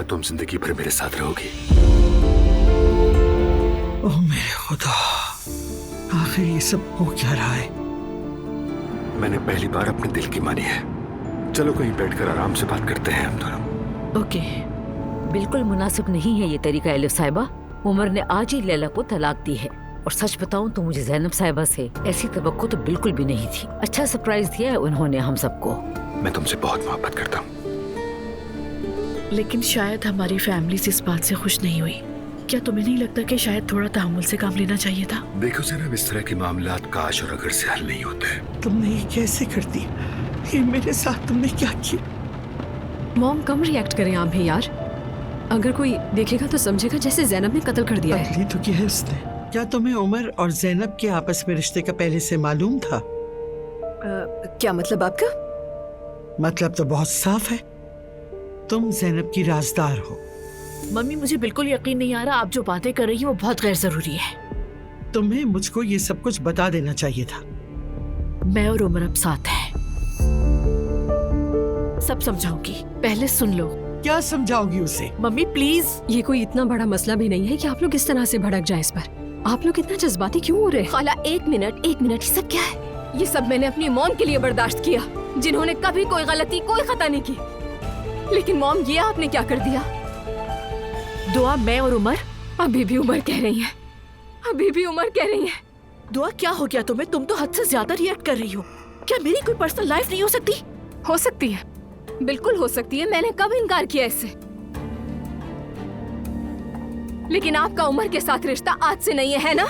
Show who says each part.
Speaker 1: तुम जिंदगी भर मेरे साथ रहोगी।
Speaker 2: ओह मेरे खुदा, आखिर ये सब हो क्या रहा है?
Speaker 1: मैंने पहली बार अपने दिल की मानी है। चलो कहीं बैठकर आराम से बात करते हैं हम दोनों।
Speaker 3: ओके। बिल्कुल मुनासिब नहीं है ये तरीका एलिफ साहिबा। उमर ने आज ही लैला को तलाक दी है और सच बताऊं तो मुझे ज़ैनब साहिबा से ऐसी तवक्को तो बिल्कुल भी नहीं थी। अच्छा सरप्राइज दिया है उन्होंने हम सबको।
Speaker 1: मैं तुमसे बहुत मोहब्बत करता हूँ,
Speaker 4: लेकिन शायद हमारी फैमिली इस बात से खुश नहीं हुई। क्या तुम्हें नहीं लगता कि शायद थोड़ा तहम्मुल से काम लेना चाहिए था?
Speaker 1: देखो जनाब, इस तरह के मामलात काश और अगर से हल नहीं होते।
Speaker 2: तुमने ये कैसे कर दी? ये मेरे साथ तुमने क्या किया?
Speaker 5: मॉम कम रिएक्ट करें आप भी यार। अगर कोई देखेगा तो समझेगा जैसे ज़ैनब ने कत्ल कर दिया है।
Speaker 2: पहले तो किया है उसने। क्या तुम्हें उमर और ज़ैनब के आपस में रिश्ते का पहले से मालूम था?
Speaker 5: क्या मतलब आपका?
Speaker 2: मतलब तो बहुत साफ है, तुम ज़ैनब की राजदार हो।
Speaker 4: मम्मी मुझे बिल्कुल यकीन नहीं आ रहा, आप जो बातें कर रही हो वो बहुत गैर जरूरी है।
Speaker 2: तुम्हें मुझको ये सब कुछ बता देना चाहिए था।
Speaker 4: मैं और उमर अब साथ हैं। सब समझाऊंगी, पहले सुन लो।
Speaker 2: क्या समझाओगी उसे?
Speaker 4: Mummy please.
Speaker 5: ये कोई इतना बड़ा मसला भी नहीं है कि आप लोग इस तरह से भड़क जाए इस पर। आप लोग इतना जज्बाती क्यों हो रहे हैं?
Speaker 6: खाला एक मिनट ये सब क्या है? ये सब मैंने अपनी मॉम के लिए बर्दाश्त किया, जिन्होंने कभी कोई गलती कोई खता नहीं की। लेकिन मॉम ये आपने क्या कर दिया?
Speaker 4: दुआ, मैं और उमर
Speaker 6: अभी भी उमर कह रही हैं, अभी भी उमर कह रही हैं।
Speaker 4: दुआ क्या हो गया तुम्हें? तुम तो हद से ज्यादा रिएक्ट कर रही हो। क्या मेरी कोई पर्सनल लाइफ नहीं हो सकती?
Speaker 6: हो सकती है, बिल्कुल हो सकती है। मैंने कब इनकार किया इससे? लेकिन आपका उमर के साथ रिश्ता आज से नहीं है ना?